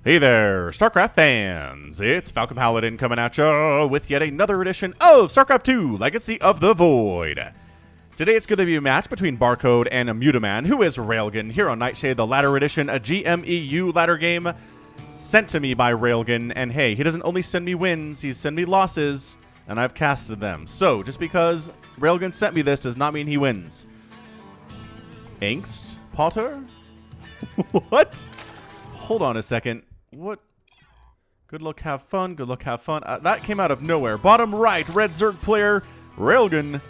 Hey there, StarCraft fans! It's Falcon Paladin coming at you with yet another edition of StarCraft 2 Legacy of the Void. Today it's going to be a match between Barcode and Mutaman, who is Railgan, here on Nightshade, the ladder edition, a GMEU ladder game sent to me by Railgan. And hey, he doesn't only send me wins, he sends me losses, and I've casted them. So, just because Railgan sent me this does not mean he wins. Angst? Potter? What? Hold on a second. What? Good luck, have fun. Good luck, have fun. That came out of nowhere. Bottom right, red Zerg player, Railgan.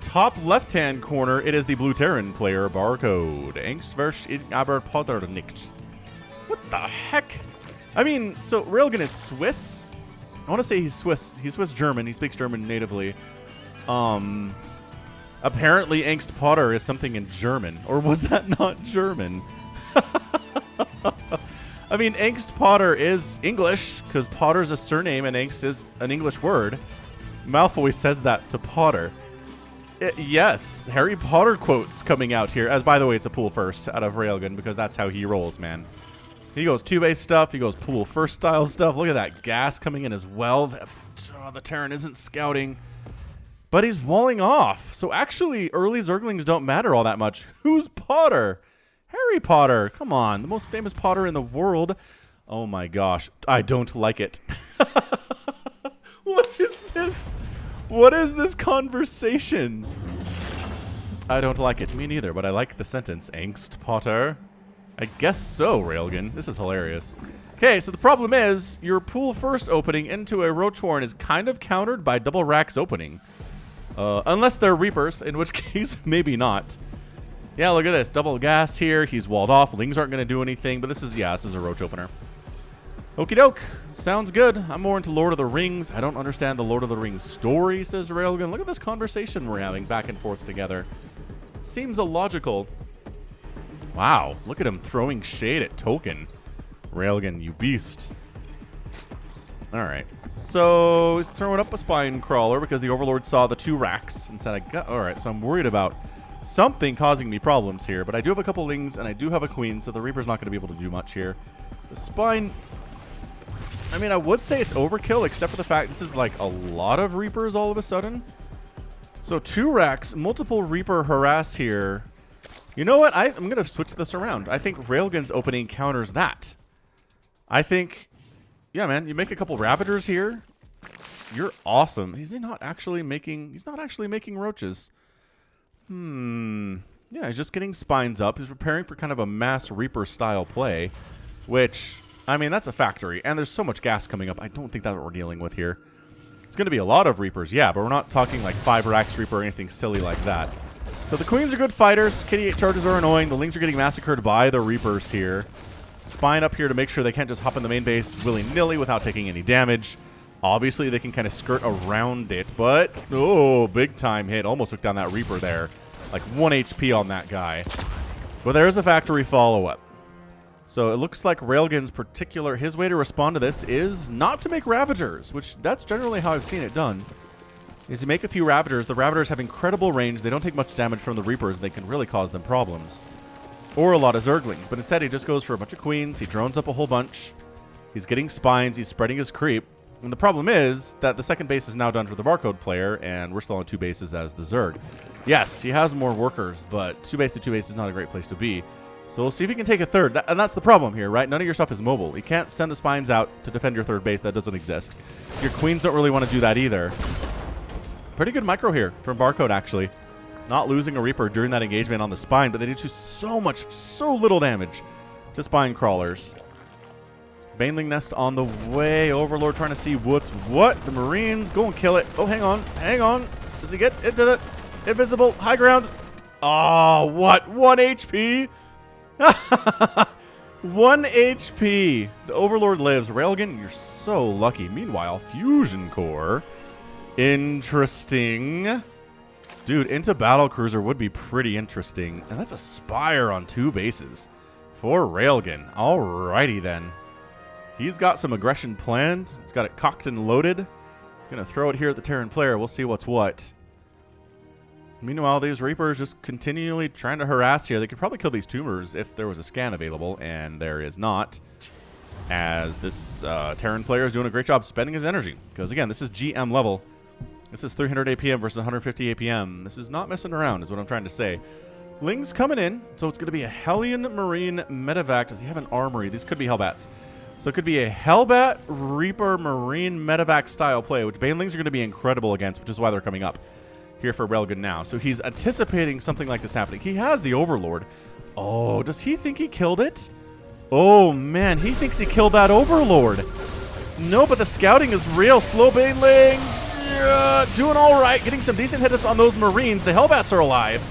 Top left-hand corner, it is the blue Terran player, Barcode. Angst versus aber Potter nicht. What the heck? I mean, so Railgan is Swiss? I want to say he's Swiss. He's Swiss-German. He speaks German natively. Apparently Angst Potter is something in German. Or was that not German? I mean, Angst Potter is English, because Potter's a surname and Angst is an English word. Malfoy says that to Potter. Yes, Harry Potter quotes coming out here. As, by the way, it's a pool first out of Railgan, because that's how he rolls, man. He goes 2-base stuff, he goes pool first style stuff. Look at that gas coming in as well. The Terran isn't scouting, but he's walling off. So actually, early Zerglings don't matter all that much. Who's Potter? Harry Potter, come on, the most famous Potter in the world. Oh my gosh, I don't like it. What is this? What is this conversation? I don't like it. Me neither, but I like the sentence. Angst Potter? I guess so, Railgan. This is hilarious. Okay, so the problem is, your pool first opening into a Roach Warren is kind of countered by double racks opening. Unless they're Reapers, in which case, maybe not. Yeah, look at this. Double gas here. He's walled off. Lings aren't going to do anything, but this is a Roach opener. Okie doke. Sounds good. I'm more into Lord of the Rings. I don't understand the Lord of the Rings story, says Railgan. Look at this conversation we're having back and forth together. It seems illogical. Wow. Look at him throwing shade at Token. Railgan, you beast. Alright. So, he's throwing up a spine crawler because the Overlord saw the 2 racks and said, alright, so I'm worried about something causing me problems here, but I do have a couple Lings and I do have a Queen, so the Reaper's not going to be able to do much here. The Spine, I mean, I would say it's overkill, except for the fact this is like a lot of Reapers all of a sudden. So 2 racks, multiple Reaper harass here. You know what? I'm going to switch this around. I think Railgan's opening counters that. I think, yeah, man, you make a couple Ravagers here. You're awesome. He's not actually making Roaches. Yeah, he's just getting spines up. He's preparing for kind of a mass Reaper-style play, which, I mean, that's a factory. And there's so much gas coming up. I don't think that's what we're dealing with here. It's going to be a lot of Reapers, yeah, but we're not talking like 5 racks Reaper or anything silly like that. So the Queens are good fighters. KD8 charges are annoying. The Lings are getting massacred by the Reapers here. Spine up here to make sure they can't just hop in the main base willy-nilly without taking any damage. Obviously, they can kind of skirt around it, but, oh, big time hit. Almost took down that Reaper there. Like 1 HP on that guy. But there is a factory follow-up. So it looks like Railgan's his way to respond to this is not to make Ravagers, which that's generally how I've seen it done. Is you make a few Ravagers. The Ravagers have incredible range. They don't take much damage from the Reapers. They can really cause them problems. Or a lot of Zerglings. But instead, he just goes for a bunch of Queens. He drones up a whole bunch. He's getting spines. He's spreading his creep. And the problem is that the second base is now done for the Barcode player, and we're still on 2 bases as the Zerg. Yes, he has more workers, but 2 base to 2 base is not a great place to be. So we'll see if he can take a third. And that's the problem here, right? None of your stuff is mobile. You can't send the spines out to defend your 3rd base. That doesn't exist. Your Queens don't really want to do that either. Pretty good micro here from Barcode, actually. Not losing a Reaper during that engagement on the spine, but they did so little damage to spine crawlers. Baneling Nest on the way. Overlord trying to see what's what. The Marines go and kill it. Oh, hang on. Hang on. Does he get into the invisible high ground? Oh, what? 1 HP? 1 HP. The Overlord lives. Railgan, you're so lucky. Meanwhile, Fusion Core. Interesting. Dude, into Battlecruiser would be pretty interesting. And that's a Spire on 2 bases for Railgan. Alrighty then. He's got some aggression planned. He's got it cocked and loaded. He's going to throw it here at the Terran player. We'll see what's what. Meanwhile, these Reapers just continually trying to harass here. They could probably kill these Tumors if there was a scan available, and there is not. as this Terran player is doing a great job spending his energy. Because, again, this is GM level. This is 300 APM versus 150 APM. This is not messing around, is what I'm trying to say. Ling's coming in, so it's going to be a Hellion Marine Medevac. Does he have an armory? These could be Hellbats. So it could be a Hellbat Reaper Marine Medevac style play, which Banelings are going to be incredible against, which is why they're coming up here for Railgun now. So he's anticipating something like this happening. He has the Overlord. Oh, does he think he killed it? Oh, man, he thinks he killed that Overlord. No, but the scouting is real. Slow Banelings. Yeah, doing all right. Getting some decent hits on those Marines. The Hellbats are alive.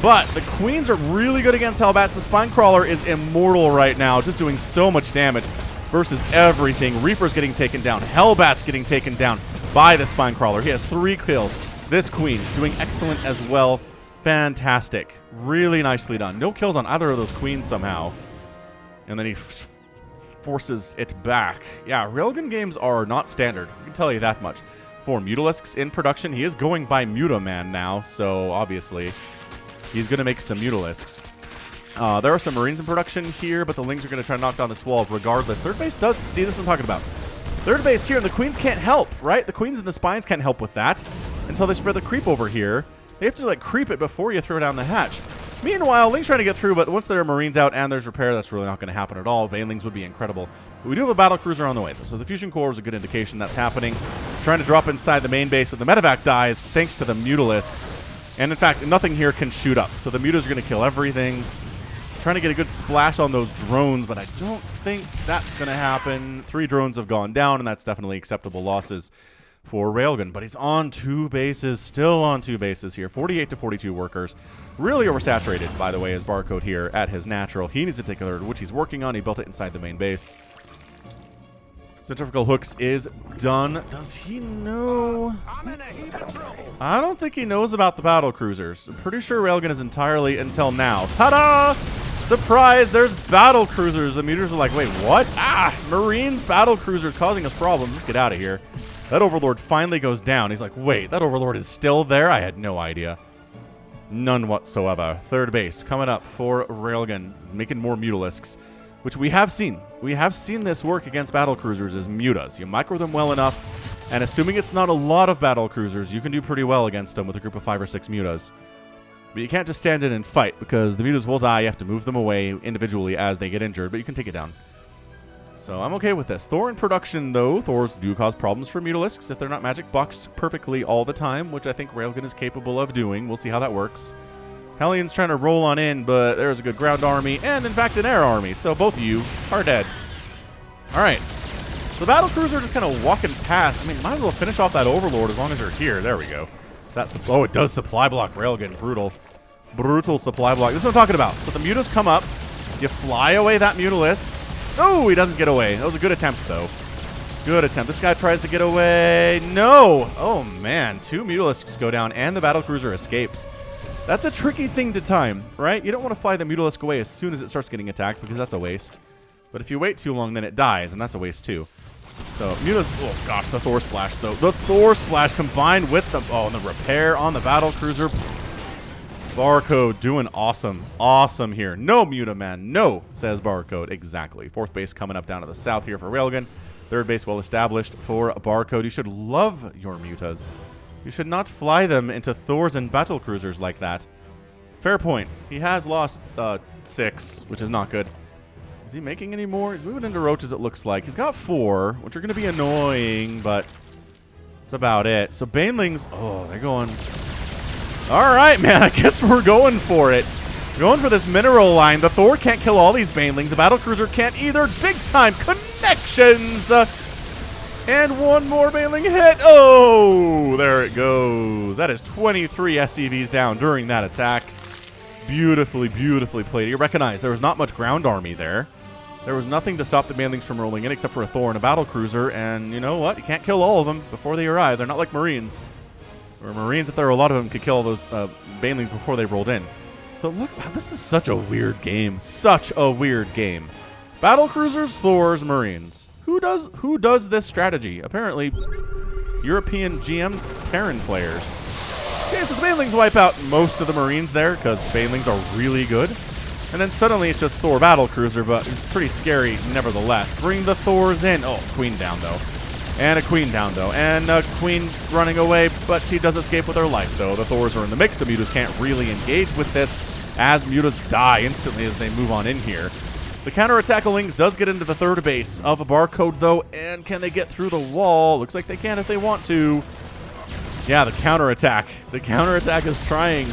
But the Queens are really good against Hellbats. The Spinecrawler is immortal right now, just doing so much damage versus everything. Reaper's getting taken down. Hellbat's getting taken down by the Spinecrawler. He has 3 kills. This Queen is doing excellent as well. Fantastic. Really nicely done. No kills on either of those Queens somehow. And then he forces it back. Yeah, Railgun games are not standard. I can tell you that much. For Mutalisks in production, he is going by Mutaman now, so obviously he's going to make some Mutalisks. There are some Marines in production here, but the Lings are going to try to knock down this wall regardless. Third base does see this I'm talking about. Third base here, and the Queens can't help, right? The Queens and the Spines can't help with that until they spread the creep over here. They have to, like, creep it before you throw down the hatch. Meanwhile, Ling's trying to get through, but once there are Marines out and there's repair, that's really not going to happen at all. Banelings would be incredible. But we do have a battle cruiser on the way, so the Fusion Core is a good indication that's happening. Trying to drop inside the main base, but the Medevac dies thanks to the Mutalisks. And in fact, nothing here can shoot up, so the Mutas are going to kill everything. Trying to get a good splash on those drones, but I don't think that's going to happen. 3 drones have gone down, and that's definitely acceptable losses for Railgun. But he's on 2 bases, still on 2 bases here. 48 to 42 workers. Really oversaturated, by the way, is Barcode here at his natural. He needs to take a third, which he's working on. He built it inside the main base. Centrifugal Hooks is done. Does he know? I don't think he knows about the battle cruisers. I'm pretty sure Railgun is entirely until now. Ta-da! Surprise! There's battle cruisers. The meters are like, wait, what? Ah! Marines, battle cruisers causing us problems. Let's get out of here. That Overlord finally goes down. He's like, wait, that Overlord is still there? I had no idea. None whatsoever. Third base coming up for Railgun, making more Mutalisks, which we have seen. We have seen this work against battle cruisers as mutas. You micro them well enough, and assuming it's not a lot of battle cruisers, you can do pretty well against them with a group of 5 or 6 mutas. But you can't just stand in and fight, because the mutas will die. You have to move them away individually as they get injured, but you can take it down. So I'm okay with this. Thor in production, though. Thors do cause problems for Mutalisks if they're not magic boxed perfectly all the time, which I think Railgun is capable of doing. We'll see how that works. Hellion's trying to roll on in, but there's a good ground army and, in fact, an air army. So both of you are dead. All right. So the battle cruiser just kind of walking past. I mean, might as well finish off that Overlord as long as you're here. There we go. That's oh, it does supply block Railgun. Brutal. Brutal supply block. This is what I'm talking about. So the mutas come up. You fly away that Mutalisk. Oh, he doesn't get away. That was a good attempt, though. Good attempt. This guy tries to get away. No. Oh, man. 2 Mutalisks go down, and the battlecruiser escapes. That's a tricky thing to time, right? You don't want to fly the Mutalisk away as soon as it starts getting attacked, because that's a waste. But if you wait too long, then it dies, and that's a waste, too. So, Mutalisk... Oh, gosh, the Thor Splash, though. The Thor Splash combined with the... Oh, and the repair on the battlecruiser. Barcode doing awesome. Awesome here. No Mutaman. No, says Barcode. Exactly. 4th base coming up down to the south here for Railgun. 3rd base well established for Barcode. You should love your mutas. You should not fly them into Thors and battlecruisers like that. Fair point. He has lost 6, which is not good. Is he making any more? He's moving into roaches, it looks like. He's got 4, which are going to be annoying, but that's about it. So Banelings... Oh, they're going... All right, man. I guess we're going for it. Going for this mineral line. The Thor can't kill all these Banelings. The battlecruiser can't either. Big-time connections. And one more Baneling hit. Oh, there it goes. That is 23 SCVs down during that attack. Beautifully, beautifully played. You recognize there was not much ground army there. There was nothing to stop the Banelings from rolling in except for a Thor and a battlecruiser. And you know what? You can't kill all of them before they arrive. They're not like Marines. Or Marines, if there were a lot of them, could kill those Banelings before they rolled in. So look, wow, this is such a weird game. Such a weird game. Battlecruisers, Thors, Marines. Who does this strategy? Apparently, European GM Terran players. Okay, so the Banelings wipe out most of the Marines there because Banelings are really good. And then suddenly it's just Thor Battlecruiser, but it's pretty scary nevertheless. Bring the Thors in. Oh, queen down, though. And a queen down, though. And a queen running away, but she does escape with her life, though. The Thors are in the mix. The Mutas can't really engage with this, as Mutas die instantly as they move on in here. The counterattack of Lings does get into the third base of a barcode, though, and can they get through the wall? Looks like they can if they want to. Yeah, the counterattack. The counterattack is trying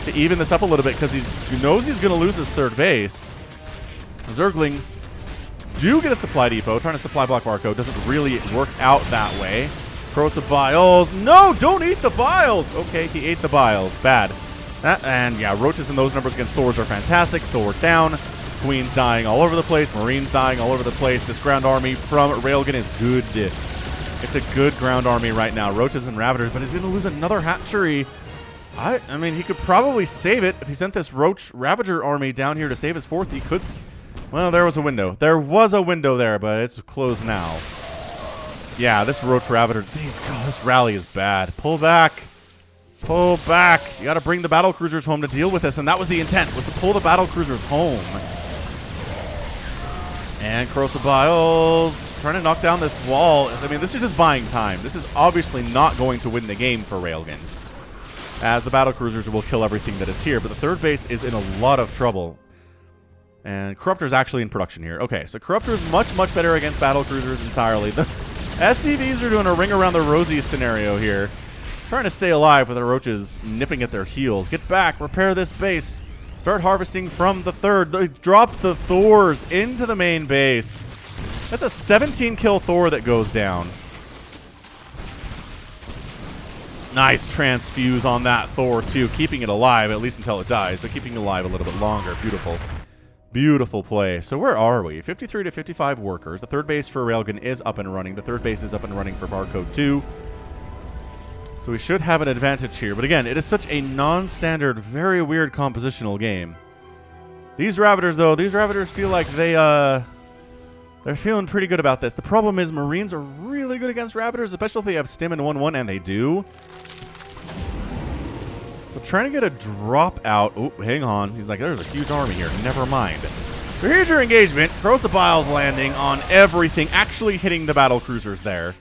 to even this up a little bit because he knows he's going to lose his third base. Zerglings do get a supply depot. Trying to supply block barcode doesn't really work out that way. Corrosive Biles. No, don't eat the Biles. Okay, he ate the Biles. Bad. And yeah, Roaches in those numbers against Thors are fantastic. Thor down. Queens dying all over the place. Marines dying all over the place. This ground army from Railgan is good. It's a good ground army right now. Roaches and Ravagers, but he's going to lose another hatchery. I mean, he could probably save it if he sent this Roach Ravager army down here to save his fourth. He could. Well, there was a window. There was a window there, but it's closed now. Yeah, this Roach Ravager. This rally is bad. Pull back. Pull back. You got to bring the Battlecruisers home to deal with this, and that was the intent, was to pull the Battlecruisers home. And Corrosive Biles trying to knock down this wall. I mean, this is just buying time. This is obviously not going to win the game for Railgan, as the Battlecruisers will kill everything that is here. But the third base is in a lot of trouble. And Corruptor's actually in production here. Okay, so Corruptor's much, much better against Battlecruisers entirely. The SCVs are doing a ring around the rosy scenario here. Trying to stay alive with the Roaches nipping at their heels. Get back, repair this base. Start harvesting from the third. It drops the Thors into the main base. That's a 17 kill Thor that goes down. Nice transfuse on that Thor, too. Keeping it alive, at least until it dies, but keeping it alive a little bit longer. Beautiful. Beautiful play. So where are we? 53 to 55 workers. The third base for Railgun is up and running. The third base is up and running for Barcode 2. So we should have an advantage here. But again, it is such a non-standard, very weird compositional game. These Ravagers, though, these Ravagers feel like they're feeling pretty good about this. The problem is Marines are really good against Ravagers, especially if they have Stim and 1-1, and they do. So trying to get a drop out. Oh, hang on. He's like, there's a huge army here. Never mind. So here's your engagement. Corrosive Biles landing on everything, actually hitting the Battlecruisers there.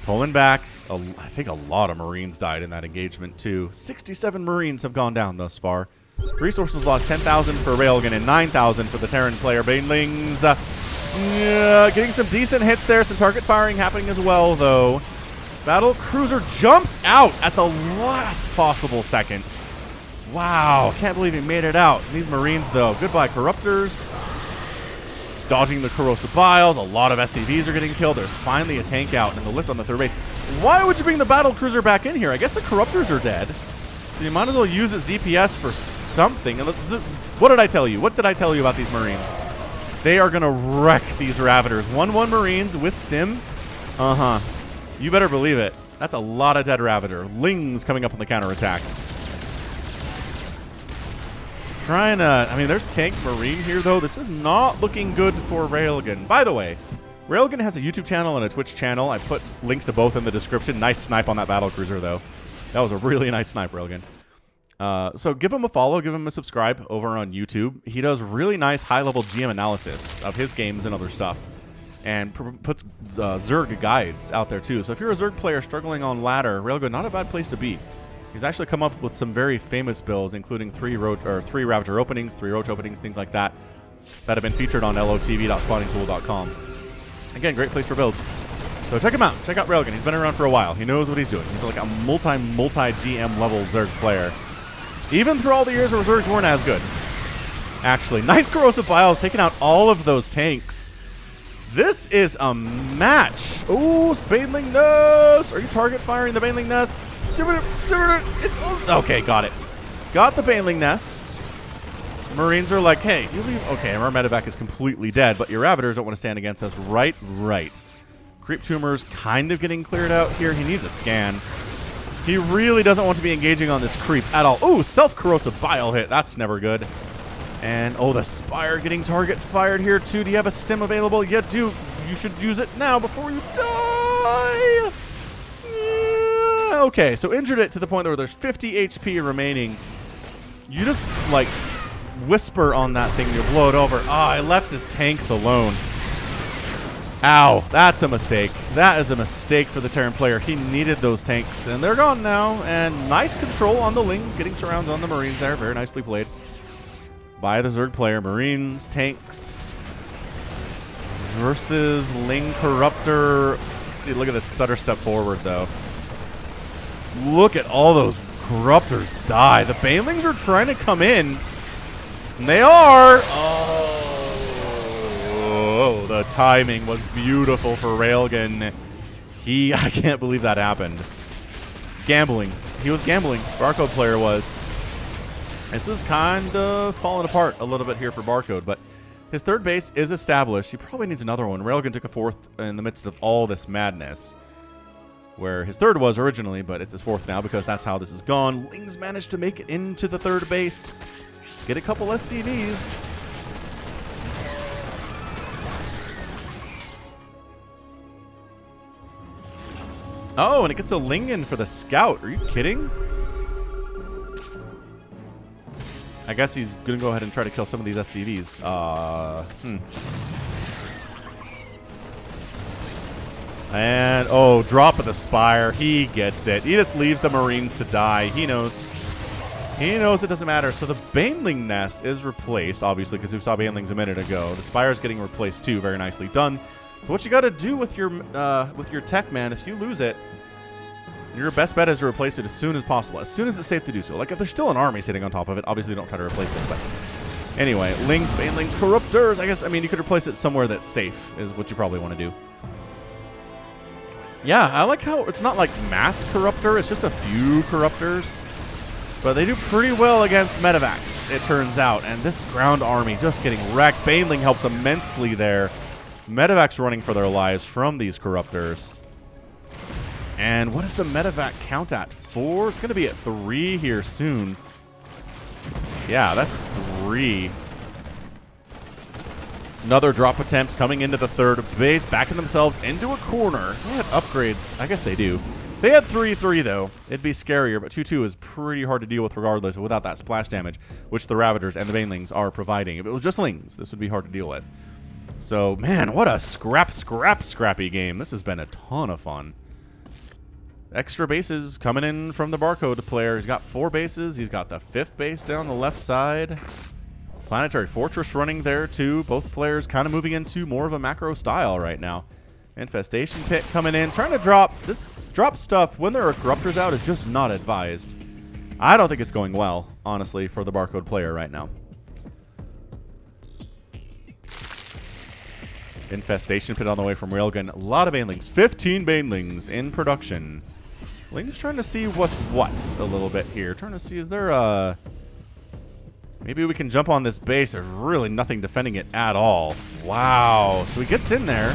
Pulling back. I think a lot of Marines died in that engagement, too. 67 Marines have gone down thus far. Resources lost 10,000 for Railgun and 9,000 for the Terran player. Banelings getting some decent hits there. Some target firing happening as well, though. Battlecruiser jumps out at the last possible second. Wow, can't believe he made it out. These Marines, though, goodbye Corruptors. Dodging the Corrosive Biles. A lot of SCVs are getting killed. There's finally a tank out and the lift on the third base. Why would you bring the Battlecruiser back in here? I guess the Corruptors are dead. So you might as well use its DPS for something. What did I tell you? What did I tell you about these Marines? They are going to wreck these Ravagers. 1-1 Marines with Stim. Uh-huh. You better believe it. That's a lot of dead Ravager. Lings coming up on the counterattack. Trying to... I mean, there's Tank Marine here, though. This is not looking good for Railgun. By the way, Railgun has a YouTube channel and a Twitch channel. I put links to both in the description. Nice snipe on that Battlecruiser, though. That was a really nice snipe, Railgun. So give him a follow, give him a subscribe over on YouTube. He does really nice high-level GM analysis of his games and other stuff. And puts Zerg guides out there, too. So if you're a Zerg player struggling on ladder, Railgun, not a bad place to be. He's actually come up with some very famous builds, including 3 Ravager openings, 3 Roach openings, things like that, that have been featured on lotv.spottingtool.com. Again, great place for builds. So check him out. Check out Railgun. He's been around for a while. He knows what he's doing. He's like a multi-GM level Zerg player. Even through all the years where Zergs weren't as good. Actually, nice Corrosive Biles taking out all of those tanks. This is a match. Oh, Baneling Nest. Are you target firing the Baneling Nest? Okay, got it. Got the Baneling Nest. Marines are like, hey, you leave. Okay, our medevac is completely dead, but your Ravagers don't want to stand against us. Right. Creep Tumors kind of getting cleared out here. He needs a scan. He really doesn't want to be engaging on this creep at all. Oh, self-corrosive bile hit. That's never good. And, oh, the Spire getting target fired here, too. Do you have a stim available? You do. You should use it now before you die. Yeah. Okay, so injured it to the point where there's 50 HP remaining. You just, like, whisper on that thing, you'll blow it over. Ah, I left his tanks alone. Ow, that's a mistake. That is a mistake for the Terran player. He needed those tanks, and they're gone now. And nice control on the Lings, getting surrounds on the Marines there. Very nicely played by the Zerg player. Marines, tanks versus Ling Corruptor. Let's see, look at this stutter step forward, though. Look at all those Corruptors die. The Banelings are trying to come in. And they are. Oh, the timing was beautiful for Railgan. I can't believe that happened. Gambling. He was gambling. Barcode player was. This is kind of falling apart a little bit here for Barcode, but his third base is established. He probably needs another one. Railgan took a fourth in the midst of all this madness, where his third was originally, but it's his fourth now because that's how this has gone. Lings managed to make it into the third base. Get a couple SCVs. Oh, and it gets a Lingen for the scout. Are you kidding? I guess he's going to go ahead and try to kill some of these SCVs. And, oh, drop of the Spire. He gets it. He just leaves the Marines to die. He knows. He knows it doesn't matter. So the Baneling nest is replaced, obviously, because we saw Banelings a minute ago. The Spire is getting replaced, too. Very nicely done. So what you got to do with your tech, man, if you lose it, your best bet is to replace it as soon as possible, as soon as it's safe to do so. Like, if there's still an army sitting on top of it, obviously don't try to replace it. But anyway, Lings, Banelings, Corruptors. I guess, I mean, you could replace it somewhere that's safe is what you probably want to do. Yeah, I like how it's not like mass Corruptor. It's just a few Corruptors. But they do pretty well against Medivacs, it turns out. And this ground army just getting wrecked. Baneling helps immensely there. Medivacs running for their lives from these Corruptors. And what is the Medivac count at? 4? It's going to be at 3 here soon. Yeah, that's 3. Another drop attempt coming into the third base, backing themselves into a corner. They had upgrades. I guess they do. They had 3-3, though. It'd be scarier, but 2-2 is pretty hard to deal with regardless without that splash damage, which the Ravagers and the Banelings are providing. If it was just Lings, this would be hard to deal with. So, man, what a scrappy game. This has been a ton of fun. Extra bases coming in from the Barcode player. He's got 4 bases. He's got the 5th base down the left side. Planetary Fortress running there, too. Both players kind of moving into more of a macro style right now. Infestation Pit coming in. Trying to drop. This drop stuff when there are Corruptors out is just not advised. I don't think it's going well, honestly, for the Barcode player right now. Infestation Pit on the way from Railgun. A lot of Banelings. 15 Banelings in production. Ling's trying to see what's what a little bit here. Trying to see, is there a... Maybe we can jump on this base. There's really nothing defending it at all. Wow. So he gets in there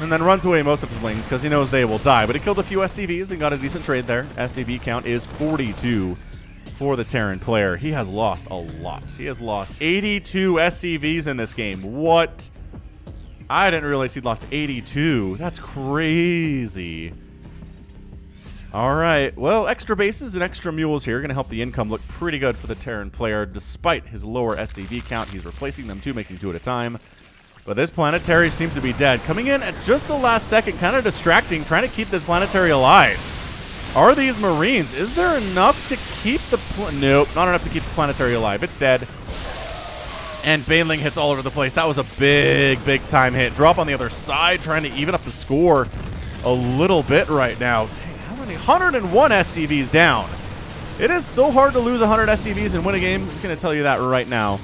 and then runs away most of his Lings because he knows they will die. But he killed a few SCVs and got a decent trade there. SCV count is 42 for the Terran player. He has lost a lot. He has lost 82 SCVs in this game. What? I didn't realize he'd lost 82. That's crazy. All right. Well, extra bases and extra mules here are going to help the income look pretty good for the Terran player. Despite his lower SCV count, he's replacing them too, making 2 at a time. But this planetary seems to be dead. Coming in at just the last second, kind of distracting, trying to keep this planetary alive. Are these Marines? Is there enough to keep the... Nope, not enough to keep the planetary alive. It's dead. And Baneling hits all over the place. That was a big time hit. Drop on the other side, trying to even up the score a little bit right now. Dang, how many? 101 SCVs down. It is so hard to lose 100 SCVs and win a game. I'm just going to tell you that right now.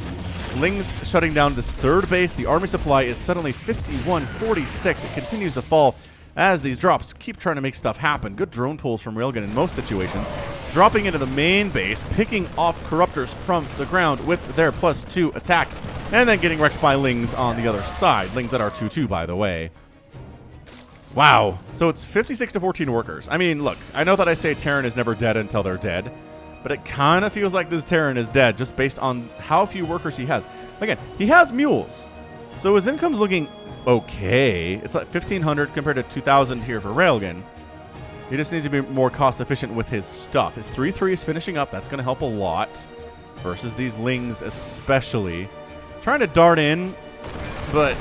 Lings shutting down this third base. The army supply is suddenly 51-46. It continues to fall as these drops keep trying to make stuff happen. Good drone pulls from Railgun in most situations. Dropping into the main base, picking off Corruptors from the ground with their +2 attack, and then getting wrecked by Lings on the other side. Lings that are 2-2, by the way. Wow. So it's 56-14 workers. I mean, look, I know that I say Terran is never dead until they're dead, but it kind of feels like this Terran is dead just based on how few workers he has. Again, he has mules, so his income's looking okay. It's like 1,500 compared to 2,000 here for Railgun. He just needs to be more cost efficient with his stuff. His 3-3 is finishing up. That's going to help a lot. versus these Lings especially. Trying to dart in, but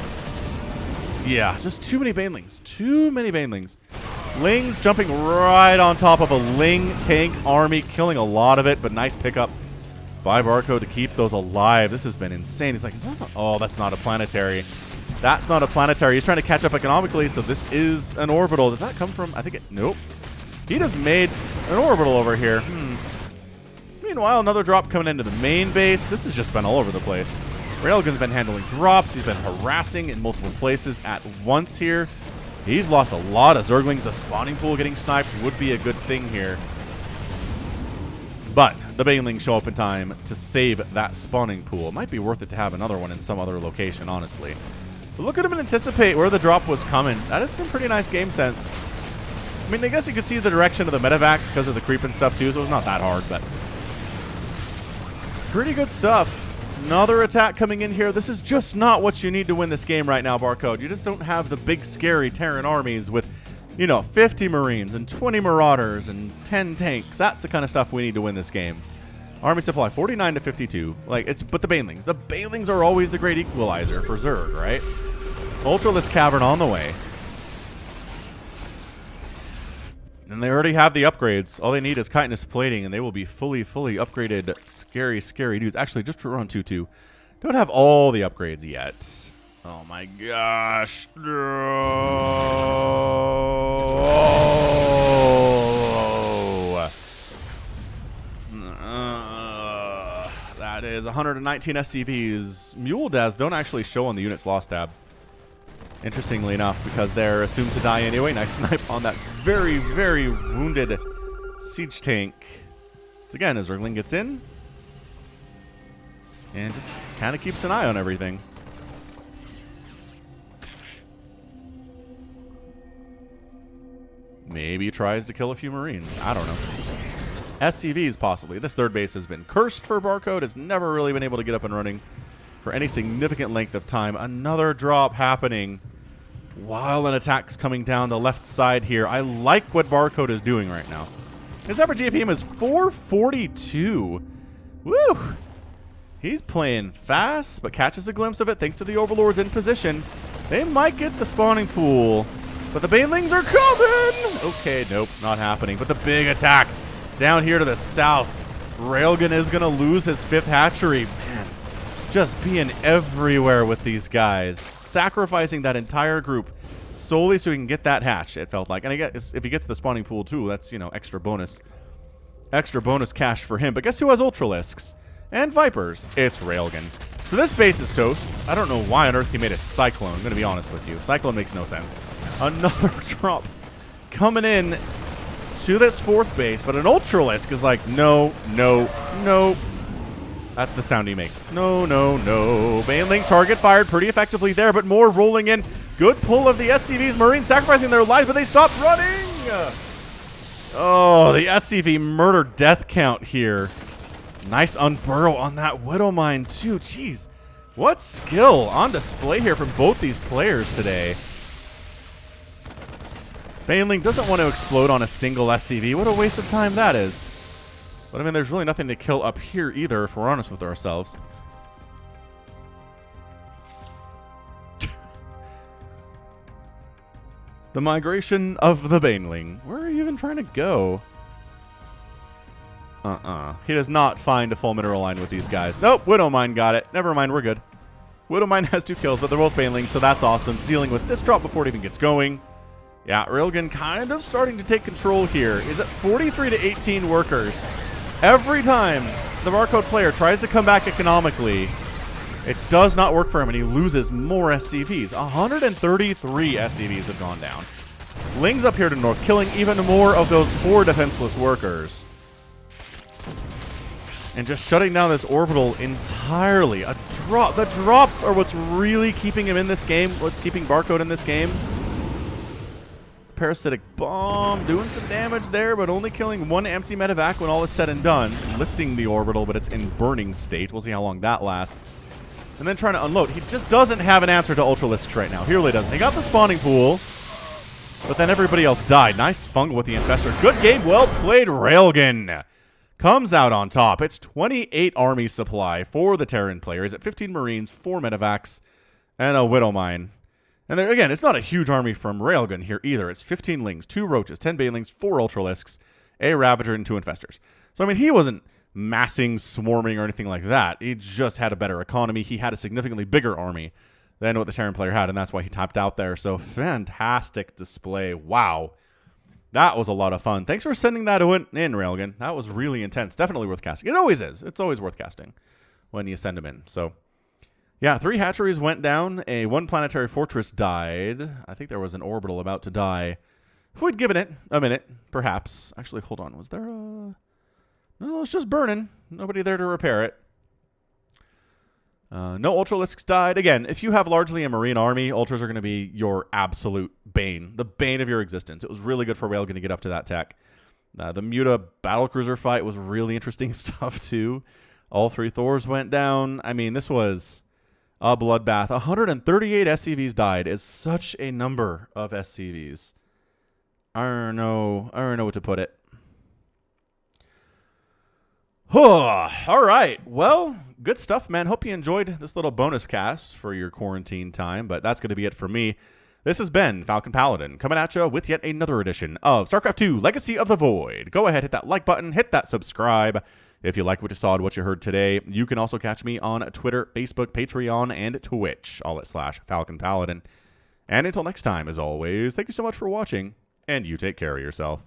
yeah, just too many Banelings. Too many Banelings. Lings jumping right on top of a Ling tank army, killing a lot of it, but nice pickup by Barcode to keep those alive. This has been insane. He's like, oh, that's not a planetary. That's not a planetary. He's trying to catch up economically, so this is an orbital. Did that come from, I think it, nope. He just made an orbital over here. Meanwhile, another drop coming into the main base. This has just been all over the place. Railgan's been handling drops. He's been harassing in multiple places at once here. He's lost a lot of Zerglings. The spawning pool getting sniped would be a good thing here. But the Banelings show up in time to save that spawning pool. It might be worth it to have another one in some other location, honestly. But look at him and anticipate where the drop was coming. That is some pretty nice game sense. I mean, I guess you could see the direction of the medevac because of the creep and stuff too, so it's not that hard, but pretty good stuff. Another attack coming in here. This is just not what you need to win this game right now, Barcode. You just don't have the big, scary Terran armies with, you know, 50 Marines and 20 Marauders and 10 tanks. That's the kind of stuff we need to win this game. Army supply, 49 to 52. But the Banelings. The Banelings are always the great equalizer for Zerg, right? Ultralisk Cavern on the way. And they already have the upgrades. All they need is chitinous plating, and they will be fully upgraded. Scary, scary dudes. Actually, just to run 2-2. Don't have all the upgrades yet. Oh my gosh. That is 119 SCVs. Mule deaths don't actually show on the unit's loss tab. Interestingly enough, because they're assumed to die anyway. Nice snipe on that very, very wounded siege tank. Once again, as Zergling gets in and just kind of keeps an eye on everything. Maybe tries to kill a few Marines. I don't know. SCVs, possibly. This third base has been cursed for Barcode. Has never really been able to get up and running for any significant length of time. Another drop happening while an attack's coming down the left side here. I like what Barcode is doing right now. His average GPM is 442. Woo! He's playing fast, but catches a glimpse of it thanks to the Overlords in position. They might get the spawning pool, but the Banelings are coming! Okay, nope, not happening. But the big attack down here to the south. Railgan is going to lose his 5th hatchery. Man, just being everywhere with these guys. Sacrificing that entire group solely so he can get that hatch, it felt like. And I guess if he gets the spawning pool too, that's, you know, extra bonus. Extra bonus cash for him. But guess who has Ultralisks? And Vipers. It's Railgan. So this base is toast. I don't know why on earth he made a Cyclone. I'm going to be honest with you. Cyclone makes no sense. Another drop coming in to this 4th base, but an Ultralisk is like, no, no, no. That's the sound he makes. No, no, no. Banelings target fired pretty effectively there, but more rolling in. Good pull of the SCVs. Marines sacrificing their lives, but they stopped running. Oh, the SCV murder death count here. Nice unburrow on that Widowmine too. Jeez, what skill on display here from both these players today. Baneling doesn't want to explode on a single SCV. What a waste of time that is. But I mean, there's really nothing to kill up here either, if we're honest with ourselves. The migration of the Baneling. Where are you even trying to go? He does not find a full mineral line with these guys. Nope, Widowmine got it. Never mind, we're good. Widowmine has 2 kills, but they're both Banelings, so that's awesome. Dealing with this drop before it even gets going. Yeah, Railgan kind of starting to take control here. Is it 43 to 18 workers? Every time the Barcode player tries to come back economically, it does not work for him, and he loses more SCVs. 133 SCVs have gone down. Lings up here to north, killing even more of those poor defenseless workers. And just shutting down this orbital entirely. A drop. The drops are what's really keeping him in this game. What's keeping Barcode in this game. Parasitic bomb doing some damage there, but only killing 1 empty medevac when all is said and done. Lifting the orbital, but it's in burning state. We'll see how long that lasts. And then trying to unload. He just doesn't have an answer to Ultralisks right now. He really doesn't. He got the spawning pool, but then everybody else died. Nice fungal with the Infestor. Good game. Well played, Railgan. comes out on top. It's 28 army supply for the Terran players at 15 Marines, 4 Medivacs, and a Widowmine. And there, again, it's not a huge army from Railgun here either. It's 15 Lings, 2 Roaches, 10 Banelings, 4 Ultralisks, a Ravager, and 2 Infestors. So, I mean, he wasn't massing, swarming, or anything like that. He just had a better economy. He had a significantly bigger army than what the Terran player had, and that's why he topped out there. So, fantastic display. Wow. That was a lot of fun. Thanks for sending that in, Railgun. That was really intense. Definitely worth casting. It always is. It's always worth casting when you send them in. So, yeah, 3 hatcheries went down. 1 planetary fortress died. I think there was an orbital about to die. If we'd given it a minute, perhaps. Actually, hold on. Was there a... No, it's just burning. Nobody there to repair it. No Ultralisks died. Again, if you have largely a Marine army, Ultras are going to be your absolute bane. The bane of your existence. It was really good for Railgun to get up to that tech. The Muta battlecruiser fight was really interesting stuff, too. All 3 Thors went down. I mean, this was a bloodbath. 138 SCVs died is such a number of SCVs. I don't know what to put it. All right. Well, good stuff, man. Hope you enjoyed this little bonus cast for your quarantine time, but that's going to be it for me. This has been Falcon Paladin coming at you with yet another edition of StarCraft 2 Legacy of the Void. Go ahead, hit that like button, hit that subscribe. If you like what you saw and what you heard today, you can also catch me on Twitter, Facebook, Patreon, and Twitch, all at /Falcon Paladin. And until next time, as always, thank you so much for watching, and you take care of yourself.